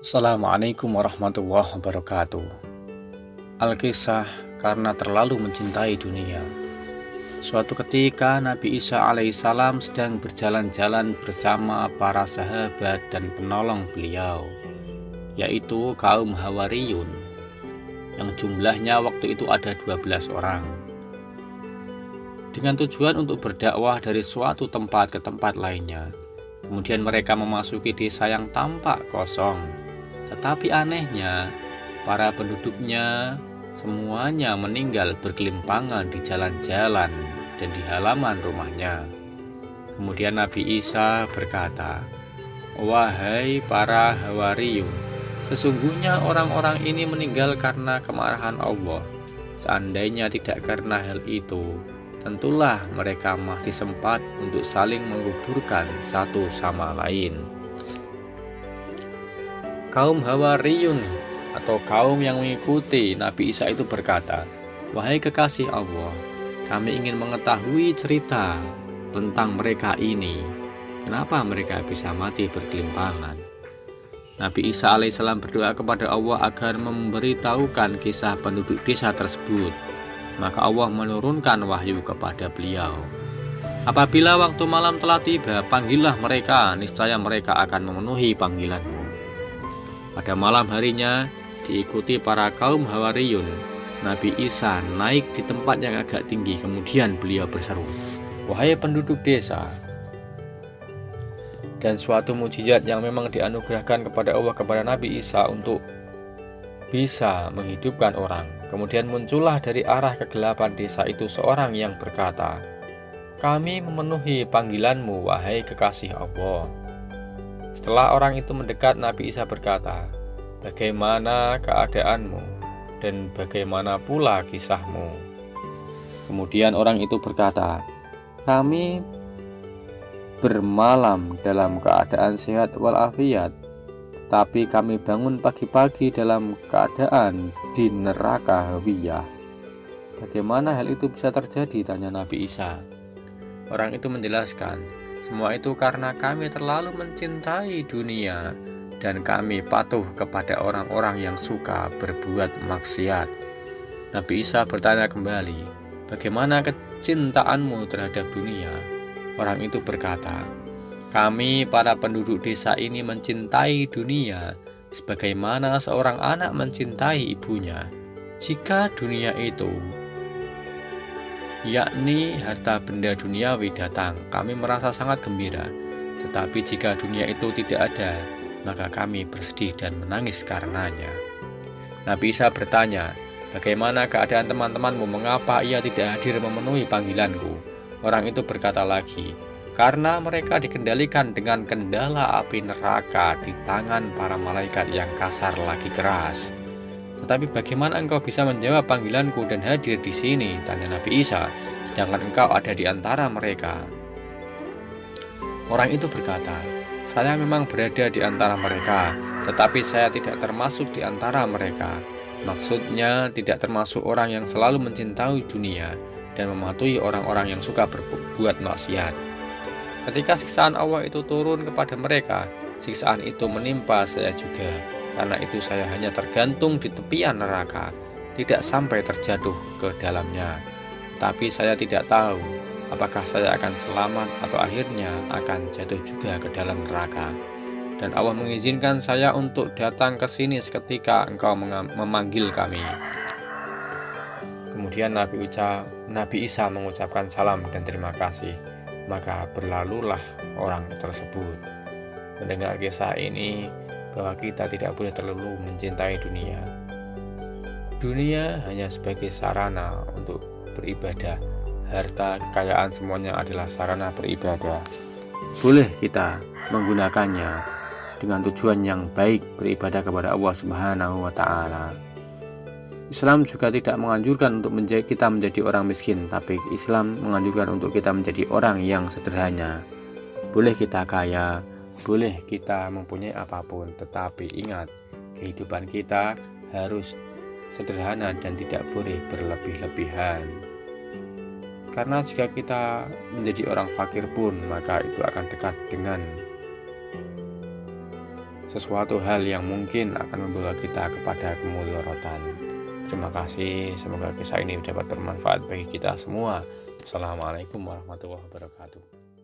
Assalamualaikum warahmatullahi wabarakatuh. Alkisah karena terlalu mencintai dunia. Suatu ketika Nabi Isa alaihissalam sedang berjalan-jalan bersama para sahabat dan penolong beliau, yaitu kaum Hawariyun, yang jumlahnya waktu itu ada 12 orang. Dengan tujuan untuk berdakwah dari suatu tempat ke tempat lainnya. Kemudian mereka memasuki desa yang tampak kosong. Tetapi anehnya, para penduduknya semuanya meninggal bergelimpangan di jalan-jalan dan di halaman rumahnya. Kemudian Nabi Isa berkata, "Wahai para Hawariyun, sesungguhnya orang-orang ini meninggal karena kemarahan Allah. Seandainya tidak karena hal itu, tentulah mereka masih sempat untuk saling menguburkan satu sama lain." Kaum Hawariyun atau kaum yang mengikuti Nabi Isa itu berkata, "Wahai kekasih Allah, kami ingin mengetahui cerita tentang mereka ini. Kenapa mereka bisa mati bergelimpangan?" Nabi Isa alaihissalam berdoa kepada Allah agar memberitahukan kisah penduduk desa tersebut. Maka Allah menurunkan wahyu kepada beliau. "Apabila waktu malam telah tiba, panggillah mereka, niscaya mereka akan memenuhi panggilanmu." Pada malam harinya, diikuti para kaum Hawariyun, Nabi Isa naik di tempat yang agak tinggi. Kemudian beliau berseru, "Wahai penduduk desa." Dan suatu mukjizat yang memang dianugerahkan kepada Allah kepada Nabi Isa untuk bisa menghidupkan orang. Kemudian muncullah dari arah kegelapan desa itu seorang yang berkata, "Kami memenuhi panggilanmu, wahai kekasih Allah." Setelah orang itu mendekat, Nabi Isa berkata, "Bagaimana keadaanmu dan bagaimana pula kisahmu?" Kemudian orang itu berkata, "Kami bermalam dalam keadaan sehat walafiat, tapi kami bangun pagi-pagi dalam keadaan di neraka Hawiyah." "Bagaimana hal itu bisa terjadi?" tanya Nabi Isa. Orang itu menjelaskan, "Semua itu karena kami terlalu mencintai dunia dan kami patuh kepada orang-orang yang suka berbuat maksiat." Nabi Isa bertanya kembali, "Bagaimana kecintaanmu terhadap dunia?" Orang itu berkata, "Kami para penduduk desa ini mencintai dunia sebagaimana seorang anak mencintai ibunya. Jika dunia itu, yakni harta benda duniawi datang, kami merasa sangat gembira. Tetapi jika dunia itu tidak ada, maka kami bersedih dan menangis karenanya." Nabi Isa bertanya, "Bagaimana keadaan teman-temanmu? Mengapa ia tidak hadir memenuhi panggilanku?" Orang itu berkata lagi, "Karena mereka dikendalikan dengan kendala api neraka di tangan para malaikat yang kasar lagi keras." "Tetapi bagaimana engkau bisa menjawab panggilanku dan hadir di sini?" tanya Nabi Isa, "sedangkan engkau ada di antara mereka." Orang itu berkata, "Saya memang berada di antara mereka, tetapi saya tidak termasuk di antara mereka." Maksudnya tidak termasuk orang yang selalu mencintai dunia dan mematuhi orang-orang yang suka berbuat maksiat. Ketika siksaan Allah itu turun kepada mereka, siksaan itu menimpa saya juga. Karena itu saya hanya tergantung di tepian neraka, tidak sampai terjatuh ke dalamnya. Tapi saya tidak tahu apakah saya akan selamat atau akhirnya akan jatuh juga ke dalam neraka. Dan Allah mengizinkan saya untuk datang ke sini seketika engkau memanggil kami. Kemudian Nabi Isa mengucapkan salam dan terima kasih. Maka berlalulah orang tersebut. Mendengar kisah ini, bahwa kita tidak boleh terlalu mencintai dunia. Dunia hanya sebagai sarana untuk beribadah. Harta, kekayaan semuanya adalah sarana beribadah. Boleh kita menggunakannya dengan tujuan yang baik, beribadah kepada Allah Subhanahu wa Ta'ala. Islam juga tidak menganjurkan untuk kita menjadi orang miskin, tapi Islam menganjurkan untuk kita menjadi orang yang sederhana. Boleh kita kaya, boleh kita mempunyai apapun, tetapi ingat, kehidupan kita harus sederhana dan tidak boleh berlebih-lebihan. Karena jika kita menjadi orang fakir pun, maka itu akan dekat dengan sesuatu hal yang mungkin akan membawa kita kepada kemudaratan. Terima kasih, semoga kisah ini dapat bermanfaat bagi kita semua. Assalamualaikum warahmatullahi wabarakatuh.